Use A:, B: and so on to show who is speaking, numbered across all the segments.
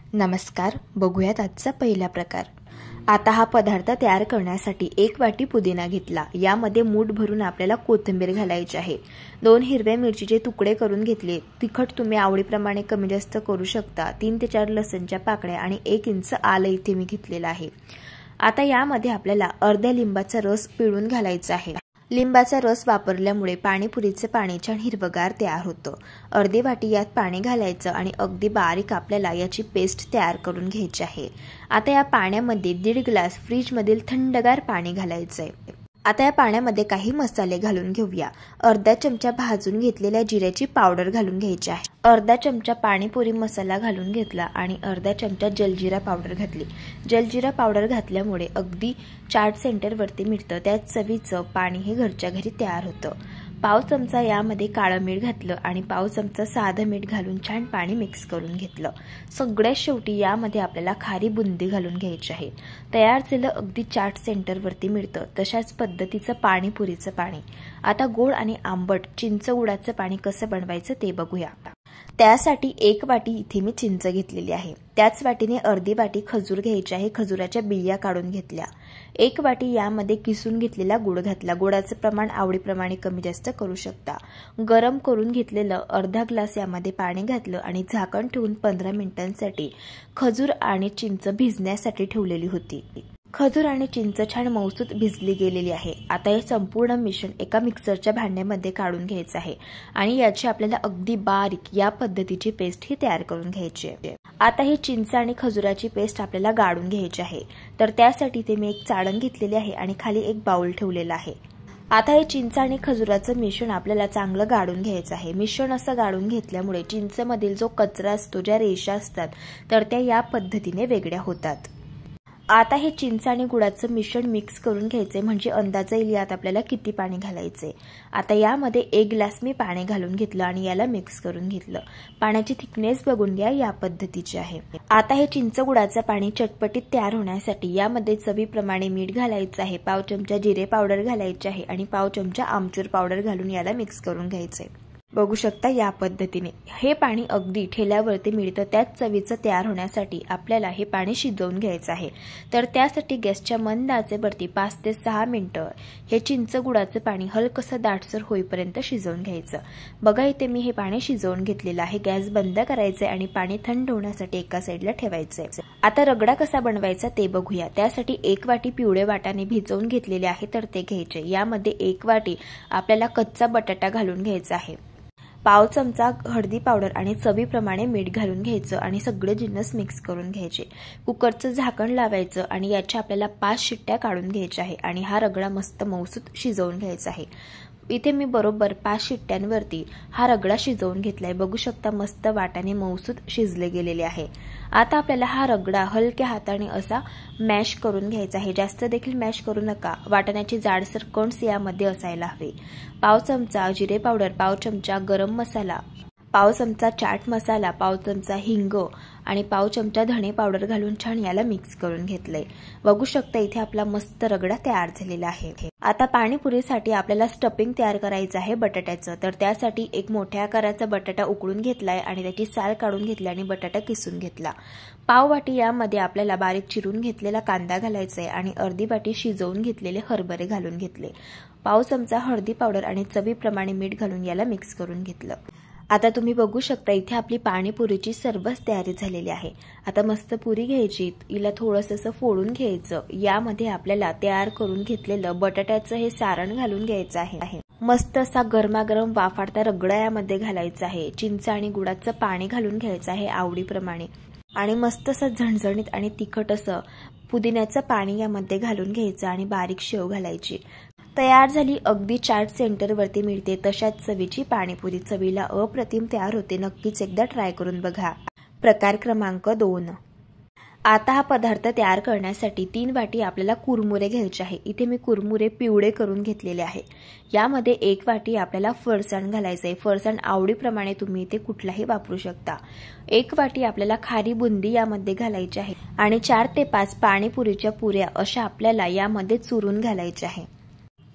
A: नमस्कार, बघूयात आजचा पहिला प्रकार। आता हा पदार्थ तयार करण्यासाठी 1 वाटी पुदिना घेतला। यामध्ये मूठ भरून आपल्याला कोथिंबीर घालायची आहे। 2 हिरव्या मिरचीचे तुकडे करून घेतले। तिखट तुम्ही आवडीप्रमाणे कमी जास्त करू शकता। 3 ते 4 लसणच्या पाकळ्या आणि 1 इंच आलं इथे मी घेतलेलं आहे। आता यामध्ये आपल्याला अर्ध्या लिंबाचा रस पिळून घालायचा आहे। लिंबाचा रस वापरल्यामुळे पाणीपुरीचे पाणी छान हिरवगार तयार होतं। अर्धी वाटी यात पाणी घालायचं आणि अगदी बारीक आपल्याला याची पेस्ट तयार करून घ्यायची आहे। आता या पाण्यामध्ये 1.5 ग्लास फ्रीजमधील थंडगार पाणी घालायचंय। आता या पाण्यामध्ये काही मसाले घालून घेऊया। अर्धा चमचा भाजून घेतलेल्या जिऱ्याची पावडर घालून घ्यायची आहे। अर्धा चमचा पाणीपुरी मसाला घालून घेतला आणि अर्धा चमचा जलजिरा पावडर घातली। जलजिरा पावडर घातल्यामुळे अगदी चाट सेंटरवरती मिळतं, त्यात चवीचं पाणी हे घरच्या घरी तयार होतं। पाव चमचा यामध्ये काळं मीठ घातलं आणि पाव चमचा साधं मीठ घालून छान पाणी मिक्स करून घेतलं। सगळ्यात शेवटी यामध्ये आपल्याला खारी बुंदी घालून घ्यायची आहे। तयार झालं अगदी चाट सेंटरवरती मिळतं तशाच पद्धतीचं पाणीपुरीचं पाणी। आता गोड आणि आंबट चिंच गुळाचं पाणी कसं बनवायचं ते बघूया। त्यासाठी 1 वाटी इथे मी चिंच घेतलेली आहे। त्याच वाटीने अर्धी वाटी खजूर घ्यायची आहे। खजुराच्या बिया काढून घेतल्या। 1 वाटी यामध्ये किसून घेतलेला गुळ घातला। गुळाचं प्रमाण आवडीप्रमाणे कमी जास्त करू शकता। गरम करून घेतलेलं अर्धा ग्लास यामध्ये पाणी घातलं आणि झाकण ठेवून 15 मिनिटांसाठी खजूर आणि चिंच भिजण्यासाठी ठेवलेली होती। खजूर आणि चिंच छान मऊसूत भिजली गेलेली आहे। आता हे संपूर्ण मिश्रण एका मिक्सरच्या भांड्यामध्ये काढून घ्यायचं आहे आणि याची आपल्याला अगदी बारीक या पद्धतीची पेस्ट ही तयार करून घ्यायची आहे। आता ही चिंच आणि खजुराची पेस्ट आपल्याला गाळून घ्यायची आहे, तर त्यासाठी ते मी एक चाळण घेतलेली आहे आणि खाली एक बाउल ठेवलेला आहे। आता हे चिंच आणि खजुराचं मिश्रण आपल्याला चांगलं गाळून घ्यायचं आहे। मिश्रण असं गाळून घेतल्यामुळे चिंचमधील जो कचरा असतो, ज्या रेषा असतात, तर त्या या पद्धतीने वेगळ्या होतात। आता हे चिंच आणि गुळाचं मिश्रण मिक्स करून घ्यायचे, म्हणजे अंदाजा येईल यात आपल्याला किती पाणी घालायचे। आता यामध्ये 1 ग्लास मी पाणी घालून घेतलं आणि याला मिक्स करून घेतलं। पाण्याची थिकनेस बघून घ्या, या पद्धतीची आहे। आता हे चिंच गुळाचं पाणी चटपटीत तयार होण्यासाठी यामध्ये चवीप्रमाणे मीठ घालायचं आहे, पाव चमचा जिरे पावडर घालायची आहे आणि पाव चमचा आमचूर पावडर घालून याला मिक्स करून घ्यायचंय। बघू शकता या पद्धतीने हे पाणी अगदी ठेल्यावरती मिळतं। त्याच चवीचं तयार होण्यासाठी आपल्याला हे पाणी शिजवून घ्यायचं आहे, तर त्यासाठी गॅसच्या मंद आचेवरती 5 ते 6 मिनिटं हे चिंच गुळाचं पाणी हलकसं दाटसर होईपर्यंत शिजवून घ्यायचं। बघा इथे मी हे पाणी शिजवून घेतलेलं आहे। गॅस बंद करायचंय आणि पाणी थंड होण्यासाठी एका साईडला ठेवायचंय। आता रगडा कसा बनवायचा ते बघूया। त्यासाठी 1 वाटी पिवळे वाटाणे भिजवून घेतलेले आहे, तर ते घ्यायचे। यामध्ये 1 वाटी आपल्याला कच्चा बटाटा घालून घ्यायचा आहे। पाव चमचा हळदी पावडर आणि चवीप्रमाणे मीठ घालून घ्यायचं आणि सगळे जिन्नस मिक्स करून घ्यायचे। कुकरचं झाकण लावायचं आणि याच्या आपल्याला 5 शिट्ट्या काढून घ्यायच्या आहे आणि हा रगडा मस्त मऊसूत शिजवून घ्यायचा आहे। इथे मी बरोबर 5 शिट्ट्यांवरती हा रगडा शिजवून घेतलाय। बघू शकता मस्त वाटाणे मऊसूत शिजले गेलेले आहे। आता आपल्याला हा रगडा हलक्या हाताने असा मॅश करून घ्यायचा आहे। जास्त देखील मॅश करू नका, वाटाण्याची जाडसर कणस यामध्ये असायला हवे। पाव चमचा जिरे पावडर, पाव चमचा गरम मसाला, पाव चमचा चाट मसाला, पाव चमचा हिंग आणि पाव चमचा धणे पावडर घालून छान याला मिक्स करून घेतलंय। बघू शकता इथे आपला मस्त रगडा तयार झालेला आहे। आता पाणीपुरीसाठी आपल्याला स्टफिंग तयार करायचं आहे बटाट्याचं, तर त्यासाठी एक मोठ्या आकाराचा बटाटा उकडून घेतलाय आणि त्याची साल काढून घेतली आणि बटाटा किसून घेतला। पाव वाटी यामध्ये आपल्याला बारीक चिरून घेतलेला कांदा घालायचा आहे आणि अर्धी वाटी शिजवून घेतलेले हरभरे घालून घेतले। पाव चमचा हळदी पावडर आणि चवीप्रमाणे मीठ घालून याला मिक्स करून घेतलं। आता तुम्ही बघू शकता इथे आपली पाणीपुरीची सर्वच तयारी झालेली आहे। आता मस्त पुरी घ्यायची, हिला थोडंसं फोडून घ्यायचं। यामध्ये आपल्याला तयार करून घेतलेलं बटाट्याचं हे सारण घालून घ्यायचं आहे। मस्त असा गरमागरम वाफाडता रगडा यामध्ये घालायचा आहे। चिंच आणि गुळाचं पाणी घालून घ्यायचं आहे आवडीप्रमाणे आणि मस्त असं झणझणीत आणि तिखट असं पुदिन्याचं पाणी यामध्ये घालून घ्यायचं आणि बारीक शेव घालायची। तयार झाली अगदी चाट सेंटरवरती मिळते तशाच चवीची पाणीपुरी। चवीला अप्रतिम तयार होते, नक्कीच एकदा ट्राय करून बघा। प्रकार क्रमांक 2। आता हा पदार्थ तयार करण्यासाठी 3 वाटी आपल्याला कुरमुरे घ्यायचे आहे। इथे मी कुरमुरे पिवळे करून घेतलेले आहे। यामध्ये 1 वाटी आपल्याला फरसाण घालायचं आहे। फरसाण आवडीप्रमाणे तुम्ही इथे कुठलाही वापरू शकता। 1 वाटी आपल्याला खारी बुंदी यामध्ये घालायची आहे आणि 4 ते 5 पाणीपुरीच्या पुऱ्या अशा आपल्याला यामध्ये चुरून घालायच्या आहे।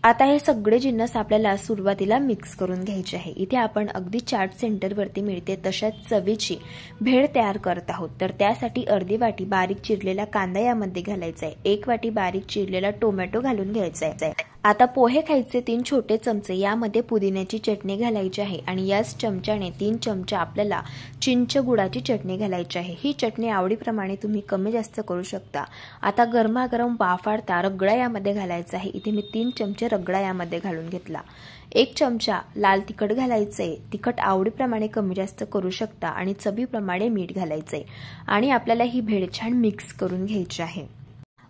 A: आता हे सगळे जिन्नस आपल्याला सुरुवातीला मिक्स करून घ्यायचे आहे। इथे आपण अगदी चाट सेंटरवरती मिळते तशाच चवीची भेळ तयार करत आहोत। तर त्यासाठी अर्धी वाटी बारीक चिरलेला कांदा यामध्ये घालायचा आहे, 1 वाटी बारीक चिरलेला टोमॅटो घालून घ्यायचा आहे। आता पोहे खायचे 3 छोटे चमचे यामध्ये पुदिन्याची चटणी घालायची आहे आणि याच चमच्याने 3 चमचे आपल्याला चिंच गुळाची चटणी घालायची आहे। ही चटणी आवडीप्रमाणे तुम्ही कमी जास्त करू शकता। आता गरमागरम वाफाळता रगडा यामध्ये घालायचा आहे। इथे मी 3 चमचे रगडा यामध्ये घालून घेतला। 1 चमचा लाल तिखट घालायचे, तिखट आवडीप्रमाणे कमी जास्त करू शकता आणि चवीप्रमाणे मीठ घालायचे आणि आपल्याला ही भेळ छान मिक्स करून घ्यायची आहे।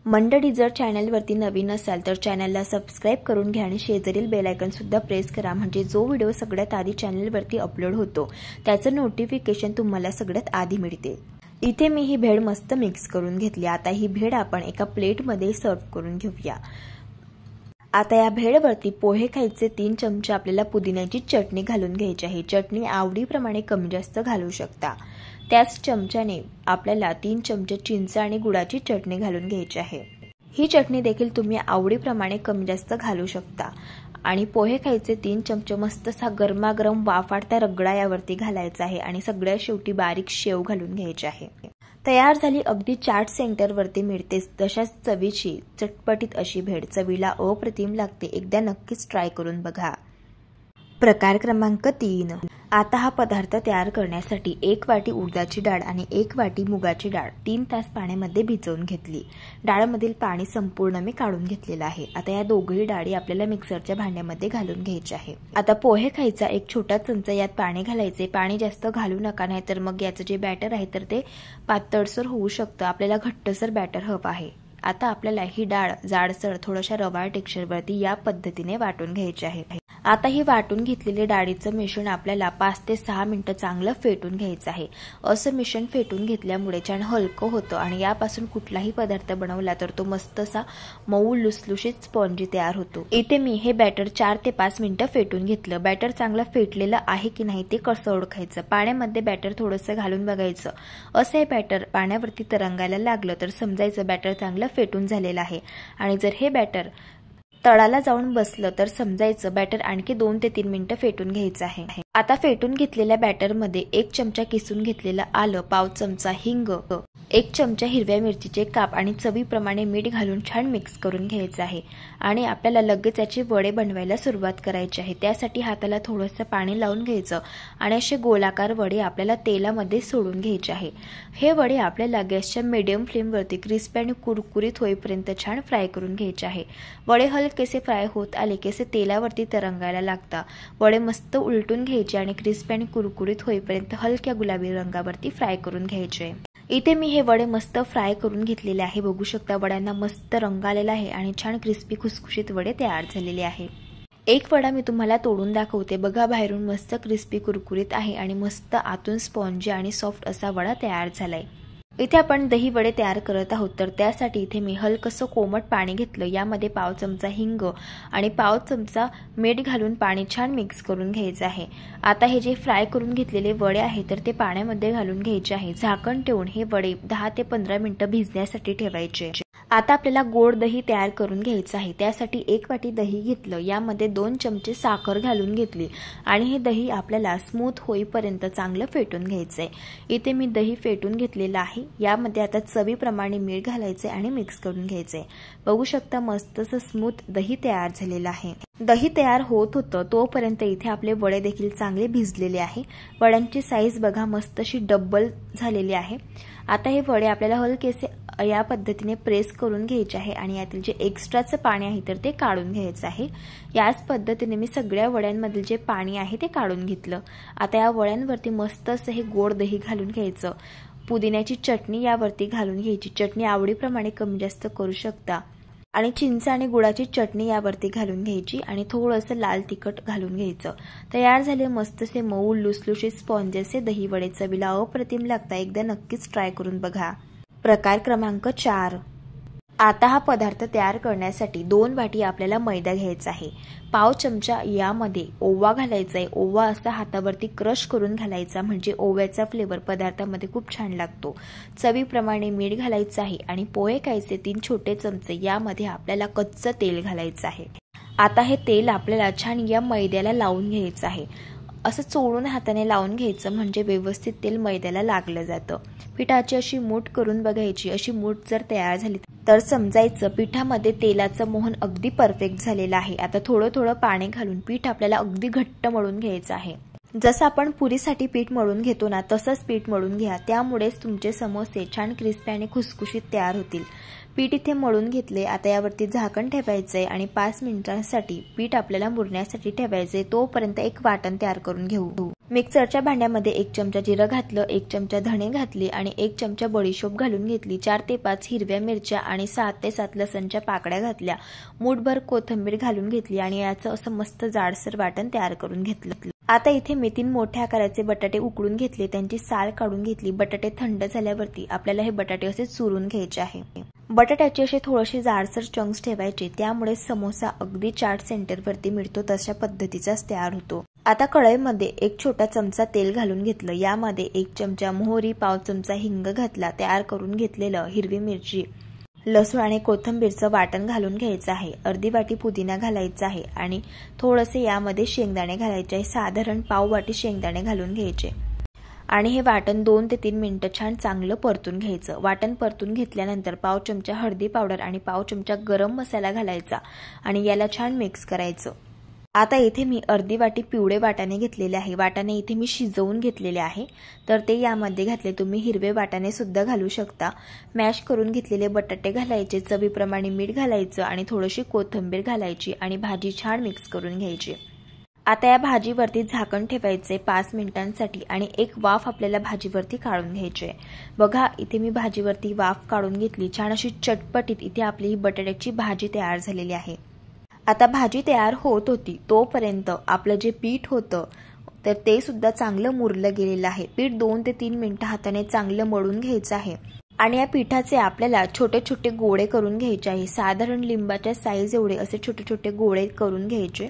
A: मंडळी, जर चॅनलवरती नवीन असाल तर चॅनलला सबस्क्राइब करून घ्या आणि शेजारील बेल आयकॉन सुद्धा प्रेस करा, म्हणजे जो व्हिडिओ सगळ्यात आधी चॅनलवरती अपलोड होतो त्याचं नोटिफिकेशन तुम्हाला सगळ्यात आधी मिळते। इथे मी ही भेळ मस्त मिक्स करून घेतली। आता ही भेळ आपण एका प्लेटमध्ये सर्व करून घेऊया। आता या भेळवरती पोहे खायचे 3 चमचे आपल्याला पुदिन्याची चटणी घालून घ्यायची आहे। चटणी आवडीप्रमाणे कमी जास्त घालू शकता। त्याच चमच्याने आपल्याला 3 चमचे चिंच आणि गुळाची चटणी घालून घ्यायची आहे। ही चटणी देखील तुम्ही आवडीप्रमाणे कमी जास्त घालू शकता आणि पोहे खायचे 3 चमचे मस्तसा गरमागरम वाफाळता रगडा यावरती घालायचा आहे आणि सगळ्यात शेवटी बारीक शेव घालून घ्यायची आहे। तयार झाली अगदी चाट सेंटरवरती मिळतेच तशाच चवीची चटपटीत अशी भेळ। चवीला अप्रतिम लागते, एकदा नक्कीच ट्राय करून बघा। प्रकार क्रमांक 3। आता हा पदार्थ तयार करण्यासाठी 1 वाटी उडदाची डाळ आणि 1 वाटी मुगाची डाळ 3 तास पाण्यामध्ये भिजवून घेतली। डाळमधील पाणी संपूर्ण मी काढून घेतलेलं आहे। आता या दोघही डाळी आपल्याला मिक्सरच्या भांड्यामध्ये घालून घ्यायच्या आहे। आता पोहे खायचा 1 छोटा चमचा यात पाणी घालायचे। पाणी जास्त घालू नका, नाही तर मग याचं जे बॅटर आहे तर ते पातळसर होऊ शकतं। आपल्याला घट्टसर बॅटर हवं आहे। आता आपल्याला ही डाळ जाडसर थोड्याशा रवाळ टेक्स्चरवरती या पद्धतीने वाटून घ्यायची आहे। आता ही वाटून घेतलेले डाळीचं मिश्रण आपल्याला 5 ते 6 मिनिटं चांगलं फेटून घ्यायचं आहे। असं मिश्रण फेटून घेतल्यामुळे छान हलकं होतं आणि यापासून कुठलाही पदार्थ बनवला तर तो मस्त असा मऊ लुसलुशीत स्पॉन्जी तयार होतो। इथे मी हे बॅटर 4 ते 5 मिनिटं फेटून घेतलं। बॅटर चांगलं फेटलेलं आहे की नाही ते कसं ओळखायचं? पाण्यामध्ये बॅटर थोडंसं घालून बघायचं। असं हे बॅटर पाण्यावरती तरंगायला लागलं तर समजायचं बॅटर चांगलं फेटून झालेलं आहे आणि जर हे बॅटर तळाला जाऊन बसलं तर समजायचं बॅटर आणखी 2 ते 3 मिनिटं फेटून घ्यायचं आहे। आता फेटून घेतलेल्या बॅटरमध्ये 1 चमचा किसून घेतलेलं आलं, पाव चमचा हिंग, 1 चमचा हिरव्या मिरचीचे काप आणि चवीप्रमाणे मीठ घालून छान मिक्स करून घ्यायचं आहे आणि आपल्याला लगेच याची वडे बनवायला सुरुवात करायची आहे। त्यासाठी हाताला थोडंसं पाणी लावून घ्यायचं आणि असे गोलाकार वडे आपल्याला तेलामध्ये सोडून घ्यायचे आहे। हे वडे आपल्याला गॅसच्या मीडियम फ्लेमवरती क्रिस्पी आणि कुरकुरीत होईपर्यंत छान फ्राय करून घ्यायचे आहे। वडे हलकेसे फ्राय होत आले की असे तेलावरती तरंगायला लागतात। वडे मस्त उलटून घ्यायचे आणि क्रिस्पी आणि कुरकुरीत होईपर्यंत हलक्या गुलाबी रंगावरती फ्राय करून घ्यायचे। इथे मी हे वडे मस्त फ्राय करून घेतलेले आहे। बघू शकता वड्यांना मस्त रंग आलेला आहे आणि छान क्रिस्पी खुसखुशीत वडे तयार झालेले आहे। एक वडा मी तुम्हाला तोडून दाखवते बघा। बाहेरून मस्त क्रिस्पी कुरकुरीत आहे आणि मस्त आतून स्पॉन्जी आणि सॉफ्ट असा वडा तयार झालाय। इथे आपण दही वडे तयार करत आहोत तर त्यासाठी इथे मी हलकसं कोमट पाणी घेतलं। यामध्ये पाव चमचा हिंग आणि पाव चमचा मीठ घालून पाणी छान मिक्स करून घ्यायचं आहे। आता हे जे फ्राय करून घेतलेले वडे आहे तर ते पाण्यामध्ये घालून घ्यायचे आहे। झाकण ठेवून हे वडे 10 ते 15 मिनिटं भिजण्यासाठी ठेवायचे। आता आपल्याला गोड दही तयार करून घ्यायचं आहे। त्यासाठी 1 वाटी दही घेतलं। यामध्ये 2 चमचे साखर घालून घेतली आणि हे दही आपल्याला स्मूथ होईपर्यंत चांगलं फेटून घ्यायचंय। इथे मी दही फेटून घेतलेलं आहे। यामध्ये आता चवीप्रमाणे मीठ घालायचे आणि मिक्स करून घ्यायचे। बघू शकता मस्त असं स्मूथ दही तयार झालेलं आहे। दही तयार होत होतं तोपर्यंत इथे आपले वडे देखील चांगले भिजलेले आहे। वड्यांची साईज बघा मस्त अशी डबल झालेली आहे। आता हे वडे आपल्याला हलकेसे या पद्धतीने प्रेस करून घ्यायचे आहे आणि यातील जे एक्स्ट्राचं पाणी आहे तर ते काढून घ्यायचं आहे। याच पद्धतीने मी सगळ्या वड्यांमधील जे पाणी आहे ते काढून घेतलं। आता या वड्यांवरती मस्त असं हे गोड दही घालून घ्यायचं। पुदिन्याची चटणी यावरती घालून घ्यायची। चटणी आवडीप्रमाणे कमी जास्त करू शकता आणि चिंच आणि गुळाची चटणी यावरती घालून घ्यायची आणि थोडंसं लाल तिखट घालून घ्यायचं। तयार झाले मस्तसे मऊ लुसलुशीत स्पॉन्जेसे दही वडे। चवीला अप्रतिम लागतात, एकदा नक्कीच ट्राय करून बघा। प्रकार क्रमांक 4। आता हा पदार्थ तयार करण्यासाठी 2 वाटी आपल्याला मैदा घ्यायचा आहे। पाव चमचा यामध्ये ओवा घालायचा आहे। ओवा असा हातावरती क्रश करून घालायचा, म्हणजे ओव्याचा फ्लेवर पदार्थामध्ये खूप छान लागतो। चवीप्रमाणे मीठ घालायचं आहे आणि पोहे खायचे 3 छोटे चमचे यामध्ये आपल्याला कच्चं तेल घालायचं आहे। आता हे तेल आपल्याला छान या मैद्याला लावून घ्यायचं आहे। असं चोळून हाताने लावून घ्यायचं म्हणजे व्यवस्थित तेल मैद्याला लागलं जातं। पिठाची अशी मूठ करून बघायची। अशी मूठ जर तयार झाली तर समजायचं पिठामध्ये तेलाचं मोहन अगदी परफेक्ट झालेलं आहे। आता थोडं थोडं पाणी घालून पीठ आपल्याला अगदी घट्ट मळून घ्यायचं आहे। जसं आपण पुरीसाठी पीठ मळून घेतो ना तसंच पीठ मळून घ्या, त्यामुळेच तुमचे समोसे छान क्रिस्पी आणि खुसखुशीत तयार होतील। पीठ इथे मळून घेतले। आता यावरती झाकण ठेवायचंय आणि 5 मिनिटांसाठी पीठ आपल्याला मुरण्यासाठी ठेवायचंय। तोपर्यंत एक वाटण तयार करून घेऊ। मिक्सरच्या भांड्यामध्ये 1 चमचा जिरं घातलं, 1 चमचा धणे घातले आणि 1 चमचा बडीशोप घालून घेतली। 4 ते 5 हिरव्या मिरच्या आणि 7 ते 7 लसणच्या पाकळ्या घातल्या। मूठभर कोथिंबीर घालून घेतली आणि याचं असं मस्त जाडसर वाटण तयार करून घेतलं। आता इथे मी 3 मोठ्या आकाराचे बटाटे उकडून घेतले, त्यांची साल काढून घेतली। बटाटे थंड झाल्यावरती आपल्याला हे बटाटे असे चुरून घ्यायचे आहे। बटाट्याचे असे थोडेसे जाडसर चंक्स ठेवायचे, त्यामुळे समोसा अगदी चाट सेंटरवरती मिळतो तशा पद्धतीचाच तयार होतो। आता कढईमध्ये 1 छोटा चमचा तेल घालून घेतलं। यामध्ये 1 चमचा मोहरी, पाव चमचा हिंग घातला। तयार करून घेतलेलं हिरवी मिरची, लसूण आणि कोथिंबीरचं वाटण घालून घ्यायचं आहे। अर्धी वाटी पुदिना घालायचा आहे आणि थोडेसे यामध्ये शेंगदाणे घालायचे आहे। साधारण पाव वाटी शेंगदाणे घालून घ्यायचे आणि हे वाटण 2 ते 3 मिनिटं छान चांगलं परतून घ्यायचं। वाटण परतून घेतल्यानंतर पाव चमचा हळदी पावडर आणि पाव चमचा गरम मसाला घालायचा आणि याला छान मिक्स करायचं। आता इथे मी अर्धी वाटी पिवळे वाटाणे घेतलेले आहे। वाटाणे इथे मी शिजवून घेतलेले आहे, तर ते यामध्ये घातले। तुम्ही हिरवे वाटाणे सुद्धा घालू शकता। मॅश करून घेतलेले बटाटे घालायचे, चवीप्रमाणे मीठ घालायचं आणि थोडीशी कोथिंबीर घालायची आणि भाजी छान मिक्स करून घ्यायची। आता या भाजीवरती झाकण ठेवायचे 5 मिनिटांसाठी आणि एक वाफ आपल्याला भाजीवरती काढून घ्यायची आहे। बघा इथे मी भाजीवरती वाफ काढून घेतली। छान अशी चटपटीत इथे आपली ही बटाट्याची भाजी तयार झालेली आहे। आता भाजी तयार होत होती तोपर्यंत आपलं जे पीठ होतं तर ते सुद्धा चांगलं मुरलं गेलेलं आहे। पीठ 2 ते 3 मिनिटं हाताने चांगलं मळून घ्यायचं आहे आणि या पिठाचे आपल्याला छोटे छोटे गोळे करून घ्यायचे आहे। साधारण लिंबाच्या साईज एवढे असे छोटे छोटे गोळे करून घ्यायचे।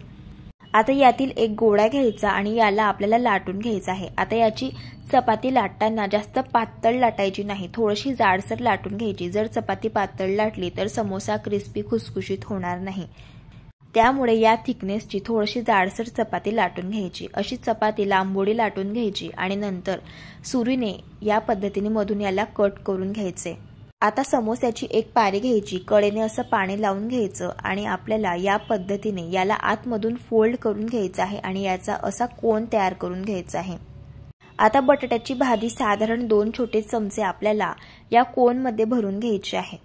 A: आता यातील एक गोळा घ्यायचा आणि याला आपल्याला लाटून घ्यायचा आहे। आता याची चपाती लाटताना जास्त पातळ लाटायची नाही, थोडीशी जाडसर लाटून घ्यायची। जर चपाती पातळ लाटली तर समोसा क्रिस्पी खुसखुशीत होणार नाही, त्यामुळे या थिकनेसची थोडीशी जाडसर चपाती लाटून घ्यायची। अशी चपाती लांबोळी लाटून घ्यायची आणि नंतर सुरीने या पद्धतीने मधून याला कट करून घ्यायचे। आता समोस्याची एक पारी घ्यायची, कडेने असं पाणी लावून घ्यायचं आणि आपल्याला या पद्धतीने याला आतमधून फोल्ड करून घ्यायचं आहे आणि याचा असा कोन तयार करून घ्यायचा आहे। आता बटाट्याची भाजी साधारण 2 छोटे चमचे आपल्याला या कोनमध्ये भरून घ्यायची आहे।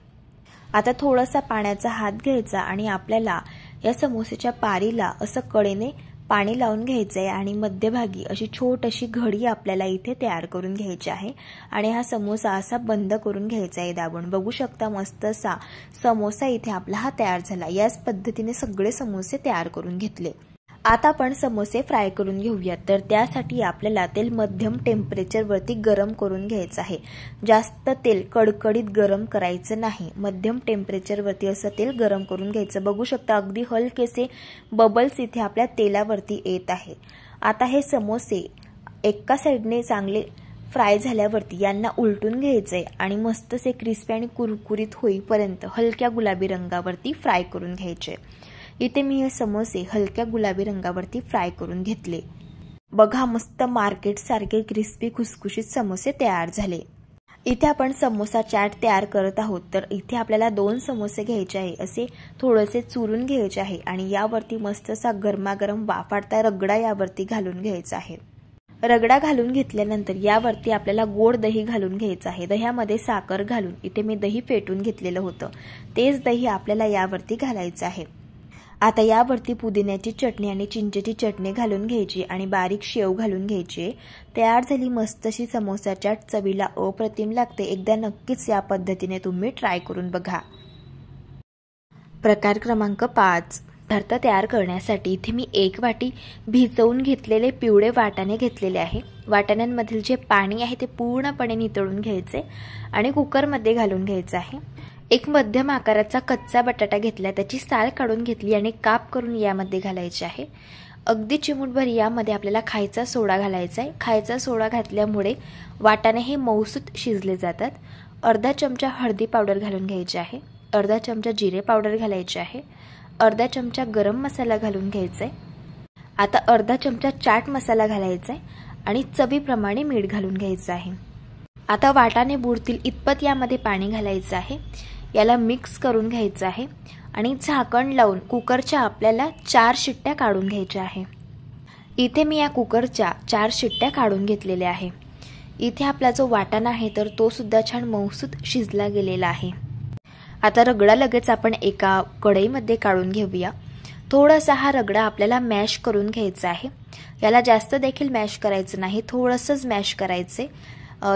A: आता थोडासा पाण्याचा हात घ्यायचा आणि आपल्याला या समोसेच्या पारीला असं कडेने पाणी लावून घ्यायचं आहे आणि मध्यभागी अशी छोटीशी घडी आपल्याला इथे तयार करून घ्यायची आहे आणि हा समोसा असा बंद करून घ्यायचा आहे दाबून। बघू शकता मस्त असा समोसा इथे आपला हा तयार झाला। याच पद्धतीने सगळे समोसे तयार करून घेतले। आता आपण समोसे फ्राय करून घेऊया, तर त्यासाठी आपल्याला तेल मध्यम टेम्परेचरवरती गरम करून घ्यायचं आहे। जास्त तेल कडकडीत गरम करायचं नाही, मध्यम टेम्परेचरवरती असं तेल गरम करून घ्यायचं। बघू शकता अगदी हलकेसे बबल्स इथे आपल्या तेलावरती येत आहे। आता हे समोसे एका साइडने चांगले फ्राय झाल्यावरती यांना उलटून घ्यायचे आणि मस्तसे क्रिस्पी आणि कुरकुरीत होईपर्यंत हलक्या गुलाबी रंगावरती फ्राय करून घ्यायचे। इथे मी हे समोसे हलक्या गुलाबी रंगावरती फ्राय करून घेतले। बघा मस्त मार्केट सारखे क्रिस्पी खुसखुशीत समोसे तयार झाले। इथे आपण समोसा चाट तयार करत आहोत, तर इथे आपल्याला 2 समोसे घ्यायचे आहे, असे थोडेसे चुरून घ्यायचे आहे आणि यावरती मस्त असा गरमागरम वाफाडता रगडा यावरती घालून घ्यायचा आहे। रगडा घालून घेतल्यानंतर यावरती आपल्याला गोड दही घालून घ्यायचं आहे। दह्यामध्ये साखर घालून इथे मी दही फेटून घेतलेलं होतं, तेच दही आपल्याला यावरती घालायचं आहे। आता यावरती पुदिन्याची चटणी आणि चिंचेची चटणी घालून घ्यायची आणि बारीक शेव घालून घ्यायची। तयार झाली मस्त अशी समोसा चाट, चवीला अप्रतिम लागते। एकदा नक्कीच या पद्धतीने तुम्ही ट्राय करून बघा। प्रकार क्रमांक 5, पदार्थ तयार करण्यासाठी इथे मी 1 वाटी भिजवून घेतलेले पिवळे वाटाणे घेतलेले आहे। वाटाण्यांमधील जे पाणी आहे ते पूर्णपणे नितळून घ्यायचे आणि कुकरमध्ये घालून घ्यायचं आहे। एक मध्यम आकाराचा कच्चा बटाटा घेतला, त्याची साल काढून घेतली आणि काप करून यामध्ये घालायचे आहे। अगदी चिमूटभर यामध्ये आपल्याला खायचा सोडा घालायचा आहे। खायचा सोडा घातल्यामुळे वाटाणे हे मऊसूत शिजले जातात। अर्धा चमचा हळदी पावडर घालून घ्यायची आहे, अर्धा चमचा जिरे पावडर घालायचे आहे अर्धा चमचा गरम मसाला घालून घ्यायचा आहे। आता अर्धा चमचा चाट मसाला घालायचा आहे आणि चवीप्रमाणे मीठ घालून घ्यायचं आहे। आता वाटाणे बुडतील इतपत यामध्ये पाणी घालायचं आहे। याला मिक्स करून घ्यायचं आहे आणि झाकण लावून कुकरच्या आपल्याला 4 शिट्ट्या काढून घ्यायच्या आहे। इथे मी या कुकरच्या 4 शिट्ट्या काढून घेतलेल्या आहे। इथे आपला जो वाटाणा आहे तर तो सुद्धा छान मऊसूत शिजला गेलेला आहे। आता रगडा लगेच आपण एका कढईमध्ये काढून घेऊया। थोडासा हा रगडा आपल्याला मॅश करून घ्यायचा आहे। याला जास्त देखील मॅश करायचं नाही, थोडंसंच मॅश करायचे।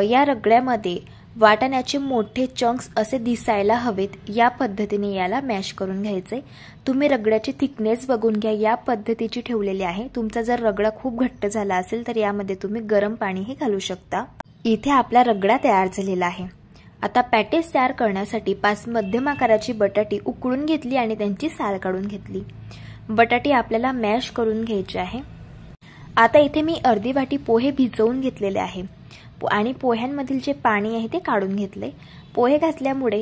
A: या रगड्यामध्ये वाटाण्याचे मोठे चंक्स असे दिसायला हवेत या पद्धतीने याला मॅश करून घ्यायचे। तुम्ही रगड्याची थिकनेस बघून घ्या, या पद्धतीची ठेवलेली आहे। तुमचा जर रगडा खूप घट्ट झाला असेल तर यामध्ये तुम्ही गरम पाणीही घालू शकता। इथे आपला रगडा तयार झालेला आहे। आता पॅटीस तयार करण्यासाठी 5 मध्यम आकाराची बटाटी उकळून घेतली आणि त्यांची साल काढून घेतली। बटाटी आपल्याला मॅश करून घ्यायची आहे। आता इथे मी अर्धी वाटी पोहे भिजवून घेतलेले आहे आणि पोह्यांमधील जे पाणी आहे ते काढून घेतले। पोहे घातल्यामुळे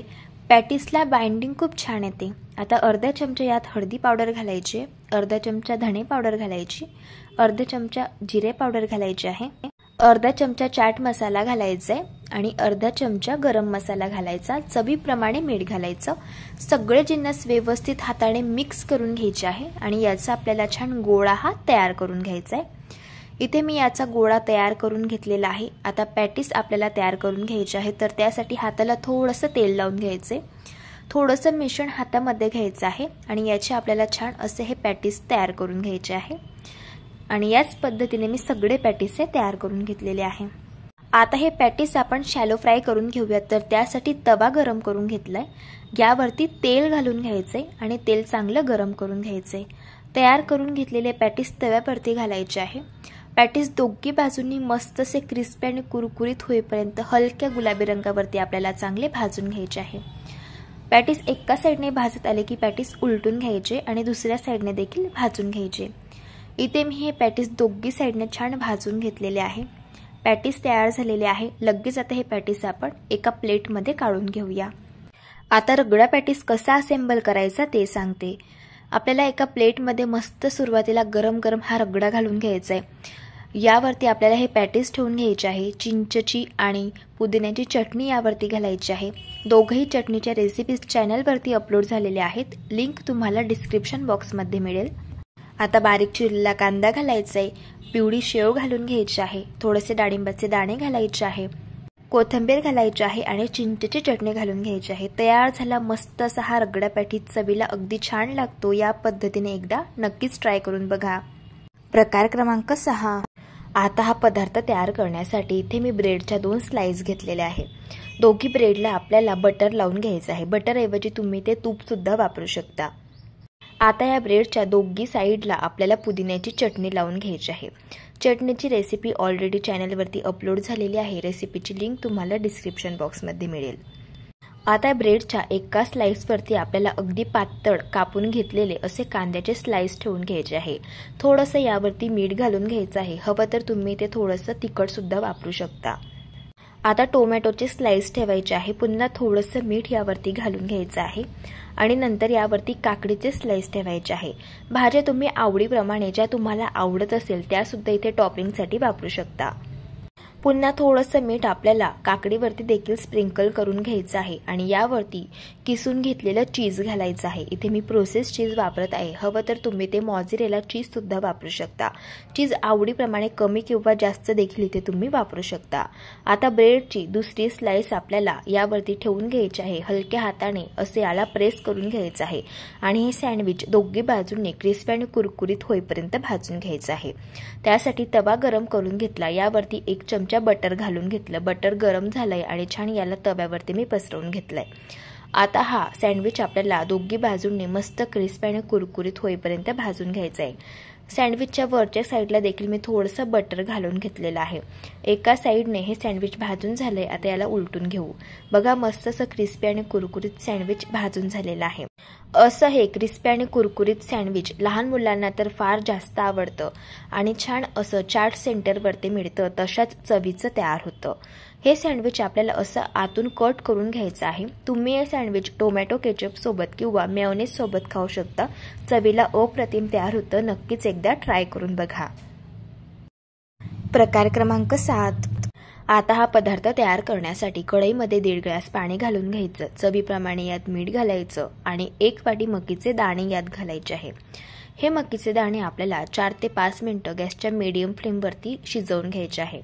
A: पॅटीसला बाइंडिंग खूप छान येते। आता अर्धा चमचा यात हळदी पावडर घालायची, अर्धा चमचा धणे पावडर घालायची, अर्धा चमचा जिरे पावडर घालायची आहे, अर्धा चमचा चाट मसाला घालायचा आहे आणि अर्धा चमचा गरम मसाला घालायचा। चवीप्रमाणे मीठ घालायचं। सगळे जिन्नस व्यवस्थित हाताने मिक्स करून घ्यायचे आहे आणि याचा आपल्याला छान गोळा हा तयार करून घ्यायचा आहे। इथे मी याचा गोळा तयार करून घेतलेला आहे। आता पॅटीस आपल्याला तयार करून घ्यायचे आहे, तर त्यासाठी हाताला थोडंसं तेल लावून घ्यायचे। थोडंसं मिश्रण हातामध्ये घ्यायचं आहे आणि याचे आपल्याला छान असे हे पॅटीस तयार करून घ्यायचे आहे आणि याच पद्धतीने मी सगळे पॅटीस तयार करून घेतलेले आहे। आता हे पॅटीस आपण शॅलो फ्राय करून घेऊयात, तर त्यासाठी तवा गरम करून घेतलाय। यावरती तेल घालून घ्यायचे आणि तेल चांगलं गरम करून घ्यायचे। तयार करून घेतलेले पॅटीस तव्यावरती घालायचे आहे। पॅटीस दोन्ही बाजूंनी मस्त असे क्रिस्पी आणि कुरकुरीत होईपर्यंत हलक्या गुलाबी रंगावरती आपल्याला चांगले भाजून घ्यायचे आहे। पॅटीस एका साइडने भाजत आले की पॅटीस उलटून घ्यायचे आणि दुसऱ्या साइडने देखील भाजून घ्यायचे। इथे मी हे पॅटीस दोन्ही साइडने छान भाजून घेतलेले आहे। पॅटीस तयार झालेले आहे। लगेच आता हे पॅटीस आपण एका प्लेटमध्ये काढून घेऊया। आता रगडा पॅटीस कसा असेंबल करायचा ते सांगते। आपल्याला एका प्लेटमध्ये मस्त सुरुवातीला गरम गरम हा रगडा घालून घ्यायचा आहे। यावरती आपल्याला हे पॅटीस ठेवून घ्यायचे आहे। चिंचची आणि पुदिन्याची चटणी यावरती घालायची आहे। दोघही चटणीच्या रेसिपीज चॅनलवरती अपलोड झालेल्या आहेत, लिंक तुम्हाला डिस्क्रिप्शन बॉक्समध्ये मिळेल। आता बारीक चिरलेला कांदा घालायचा आहे, पिवळी शेव घालून घ्यायची आहे, थोडेसे डाळिंबाचे दाणे घालायचे आहे, कोथिंबीर घालायची आहे आणि चिंचेची चटणी घालून घ्यायची आहे। तयार झाला मस्त असा हा रगडा पॅटीस, चवीला अगदी छान लागतो। या पद्धतीने एकदा नक्कीच ट्राय करून बघा। प्रकार क्रमांक 6। आता हा पदार्थ तयार करण्यासाठी इथे मी ब्रेडच्या 2 स्लाइस घेतलेल्या आहे। दोघी ब्रेडला आपल्याला बटर लावून घ्यायचं आहे। बटर ऐवजी तुम्ही ते तूप सुद्धा वापरू शकता। आता या ब्रेडच्या दोघी साइडला आपल्याला पुदिन्याची चटणी लावून घ्यायची आहे। चटणीची रेसिपी ऑलरेडी चॅनलवरती अपलोड झालेली आहे, रेसिपीची लिंक तुम्हाला डिस्क्रिप्शन बॉक्समध्ये मिळेल। आता ब्रेडच्या एका स्लाइसवरती आपल्याला अगदी पातळ कापून घेतलेले असे कांद्याचे स्लाइस ठेवून घ्यायचे आहे। थोडंसं यावरती मीठ घालून घ्यायचं आहे, हवं तर तुम्ही ते थोडंसं तिखट सुद्धा वापरू शकता। आता टोमॅटोचे स्लाइस ठेवायचे आहे, पुन्हा थोडंसं मीठ यावरती घालून घ्यायचं आहे आणि नंतर यावरती काकडीचे स्लाइस ठेवायचे आहे। भाज्या तुम्ही आवडीप्रमाणे ज्या तुम्हाला आवडत असेल त्या सुद्धा इथे टॉपिंगसाठी वापरू शकता। पुन्हा थोडंसं मीठ आपल्याला काकडीवरती देखील स्प्रिंकल करून घ्यायचं आहे आणि यावरती किसून घेतलेलं चीज घालायचं आहे। इथे मी प्रोसेस चीज वापरत आहे, हवं तर तुम्ही ते मॉझरेला चीज सुद्धा वापरू शकता। चीज आवडीप्रमाणे कमी किंवा जास्त देखील इथे तुम्ही वापरू शकता। आता ब्रेडची दुसरी स्लाइस आपल्याला यावरती ठेवून घ्यायची आहे। हलक्या हाताने असे याला प्रेस करून घ्यायचं आहे आणि हे सँडविच दोघी बाजूंनी क्रिस्पी आणि कुरकुरीत होईपर्यंत भाजून घ्यायचं आहे। त्यासाठी तवा गरम करून घेतला, यावरती 1 चमचा बटर घालून घेतलं। बटर गरम झालंय आणि छान याला तव्यावरती मी पसरवून घेतलंय। आता हा सँडविच आपल्याला दोघी बाजूंनी मस्त क्रिस्पी आणि कुरकुरीत होईपर्यंत भाजून घ्यायचा आहे। सँडविचच्या वरच्या साईडला देखील मी थोडंसं बटर घालून घेतलेलं आहे। एका साईडने हे सँडविच भाजून झालंय, आता याला उलटून घेऊ। बघा मस्त असं क्रिस्पी आणि कुरकुरीत सँडविच भाजून झालेलं आहे। असं हे क्रिस्पी आणि कुरकुरीत सँडविच लहान मुलांना तर फार जास्त आवडतं आणि छान असं चाट सेंटरवरती मिळतं तशाच चवीचं तयार होतं। हे सँडविच आपल्याला असं आतून कट करून घ्यायचं आहे। तुम्ही हे सँडविच टोमॅटो केचप सोबत किंवा मेयोनेज सोबत खाऊ शकता। चवीला अप्रतिम तयार होतं। नक्कीच एकदा ट्राय करून बघा। प्रकार क्रमांक 7। आता हा पदार्थ तयार करण्यासाठी कढईमध्ये 1.5 ग्लास पाणी घालून घ्यायचं। चवीप्रमाणे यात मीठ घालायचं आणि 1 वाटी मकीचे दाणे यात घालायचे आहे। हे मकीचे दाणे आपल्याला 4 ते 5 मिनिटं गॅसच्या मीडियम फ्लेमवरती शिजवून घ्यायचे आहे।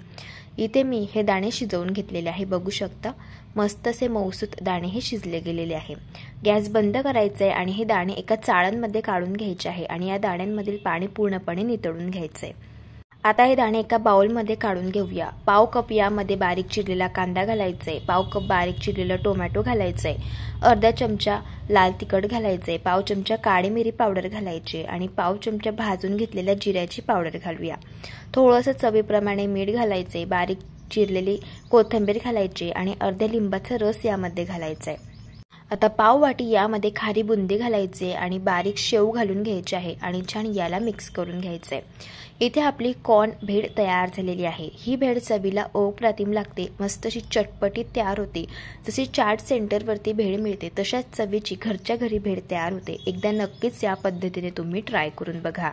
A: इथे मी हे दाणे शिजवून घेतलेले आहे, बघू शकता। मस्त असे मऊसूत दाणे हे शिजले गेलेले आहे। गॅस बंद करायचा आहे आणि हे दाणे एका चाळणमध्ये काढून घ्यायचे आहे आणि या दाण्यांमधील पाणी पूर्णपणे नितळून घ्यायचे आहे। आता हे दाणे एका बाउलमध्ये काढून घेऊया। पाव कप यामध्ये बारीक चिरलेला कांदा घालायचा आहे, पाव कप बारीक चिरलेला टोमॅटो घालायचा आहे, अर्धा चमचा लाल तिखट घालायचं आहे, पाव चमचा काळी मिरी पावडर घालायची आणि पाव चमचा भाजून घेतलेल्या जिऱ्याची पावडर घालूया। थोडंसं चवीप्रमाणे मीठ घालायचं आहे, बारीक चिरलेली कोथिंबीर घालायची आणि अर्ध्या लिंबाचा रस यामध्ये घालायचा आहे। आता पाव वाटी यामध्ये खारी बुंदी घालायचे आणि बारीक शेव घालून घ्यायची आहे आणि छान याला मिक्स करून घ्यायचे आहे। इथे आपली कॉर्न भेळ तयार झालेली आहे। ही भेळ चवीला अप्रतिम लागते, मस्त अशी चटपटीत तयार होते। जशी चाट सेंटरवरती भेळ मिळते तशाच चवीची घरच्या घरी भेळ तयार होते। एकदा नक्कीच या पद्धतीने तुम्ही ट्राय करून बघा।